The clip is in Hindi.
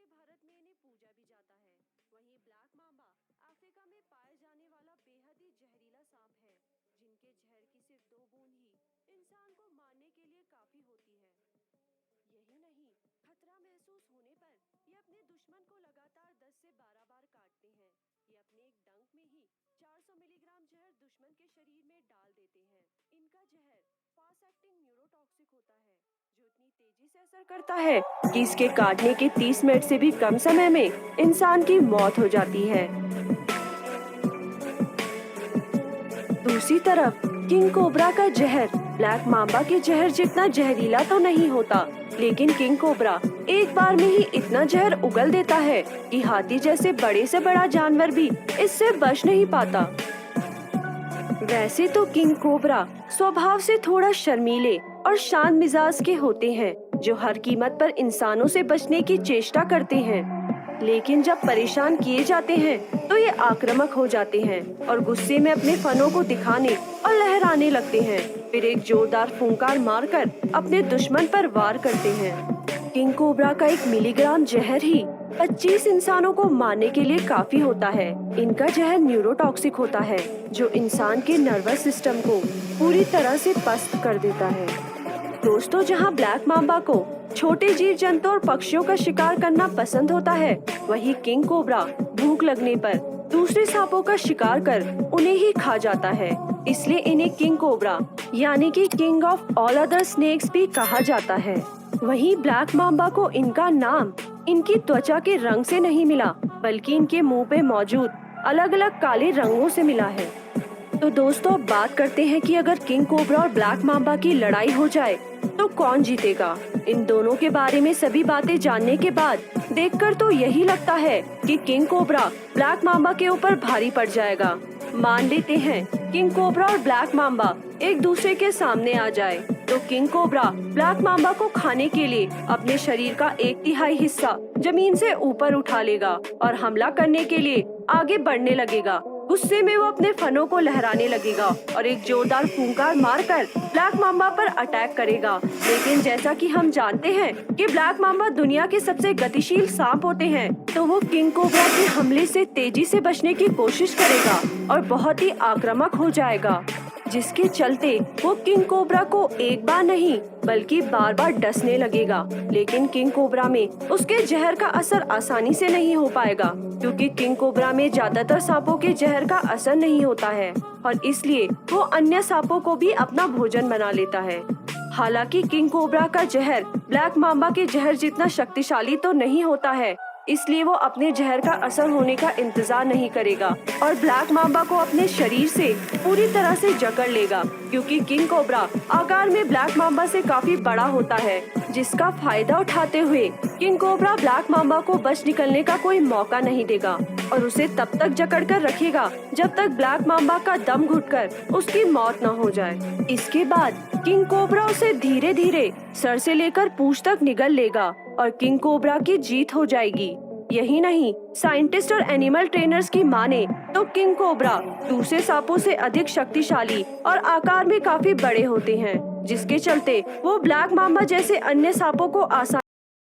भारत में इन्हें पूजा भी जाता है। वहीं ब्लैक मांबा अफ्रीका में पाए जाने वाला बेहद ही जहरीला सांप है, जिनके जहर की सिर्फ 2 बूंद ही इंसान को मारने के लिए काफी होती है। यही नहीं, खतरा महसूस होने पर ये अपने दुश्मन को लगातार 10 से 12 बार काटते हैं। ये अपने एक डंक में ही 400 मिलीग्राम जहर दुश्मन के शरीर में डाल देते हैं। इनका जहर फास्ट एक्टिंग न्यूरोटॉक्सिक होता है, जो इतनी तेजी से असर करता है कि इसके काटने के 30 मिनट से भी कम समय में इंसान की मौत हो जाती है। दूसरी तरफ किंग कोबरा का जहर ब्लैक मांबा के जहर जितना जहरीला तो नहीं होता, लेकिन किंग कोबरा एक बार में ही इतना जहर उगल देता है कि हाथी जैसे बड़े से बड़ा जानवर भी इससे बच नहीं पाता। वैसे तो किंग कोबरा स्वभाव से थोड़ा शर्मीले और शांत मिजाज के होते हैं, जो हर कीमत पर इंसानों से बचने की चेष्टा करते हैं। लेकिन जब परेशान किए जाते हैं तो ये आक्रामक हो जाते हैं और गुस्से में अपने फनों को दिखाने और लहराने लगते हैं। फिर एक जोरदार फुंकार मारकर अपने दुश्मन पर वार करते हैं। किंग कोबरा का 1 मिलीग्राम जहर ही 25 इंसानों को मारने के लिए काफी होता है। इनका जहर न्यूरोटॉक्सिक होता है, जो इंसान के नर्वस सिस्टम को पूरी तरह से पस्त कर देता है। दोस्तों, जहां ब्लैक मांबा को छोटे जीव जंतु और पक्षियों का शिकार करना पसंद होता है, वहीं किंग कोबरा भूख लगने पर दूसरे सांपों का शिकार कर उन्हें ही खा जाता है। इसलिए इन्हें किंग कोबरा यानी कि king of all other snakes भी कहा जाता है। वहीं ब्लैक मांबा को इनका नाम इनकी त्वचा के रंग से नहीं मिला, बल्कि इनके मुंह पे मौजूद अलग अलग काले रंगों से मिला है। तो दोस्तों, अब बात करते हैं कि अगर किंग कोबरा और ब्लैक मांबा की लड़ाई हो जाए तो कौन जीतेगा। इन दोनों के बारे में सभी बातें जानने के बाद देखकर तो यही लगता है कि किंग कोबरा ब्लैक मांबा के ऊपर भारी पड़ जाएगा। मान लेते हैं किंग कोबरा और ब्लैक मांबा एक दूसरे के सामने आ जाए, तो किंग कोबरा ब्लैक मांबा को खाने के लिए अपने शरीर का 1/3 हिस्सा जमीन से ऊपर उठा लेगा और हमला करने के लिए आगे बढ़ने लगेगा। गुस्से में वो अपने फनों को लहराने लगेगा और एक जोरदार फूंकार मारकर ब्लैक मांबा पर अटैक करेगा। लेकिन जैसा कि हम जानते हैं कि ब्लैक मांबा दुनिया के सबसे गतिशील सांप होते हैं, तो वो किंग कोबरा के हमले से तेजी से बचने की कोशिश करेगा और बहुत ही आक्रामक हो जाएगा, जिसके चलते वो किंग कोबरा को एक बार नहीं बल्कि बार बार डसने लगेगा। लेकिन किंग कोबरा में उसके जहर का असर आसानी से नहीं हो पाएगा, क्योंकि किंग कोबरा में ज्यादातर सांपों के जहर का असर नहीं होता है और इसलिए वो अन्य सांपों को भी अपना भोजन बना लेता है। हालांकि किंग कोबरा का जहर ब्लैक मांबा के जहर जितना शक्तिशाली तो नहीं होता है, इसलिए वो अपने जहर का असर होने का इंतजार नहीं करेगा और ब्लैक मांबा को अपने शरीर से पूरी तरह से जकड़ लेगा, क्योंकि किंग कोबरा आकार में ब्लैक मांबा से काफी बड़ा होता है, जिसका फायदा उठाते हुए किंग कोबरा ब्लैक मांबा को बच निकलने का कोई मौका नहीं देगा और उसे तब तक जकड़ कर रखेगा जब तक ब्लैक मांबा का दम घुटकर उसकी मौत न हो जाए। इसके बाद किंग कोबरा उसे धीरे धीरे सर से लेकर पूंछ तक निगल लेगा और किंग कोबरा की जीत हो जाएगी। यही नहीं, साइंटिस्ट और एनिमल ट्रेनर्स की माने तो किंग कोबरा दूसरे सांपों से अधिक शक्तिशाली और आकार में काफी बड़े होते हैं, जिसके चलते वो ब्लैक मांबा जैसे अन्य सांपों को आसानी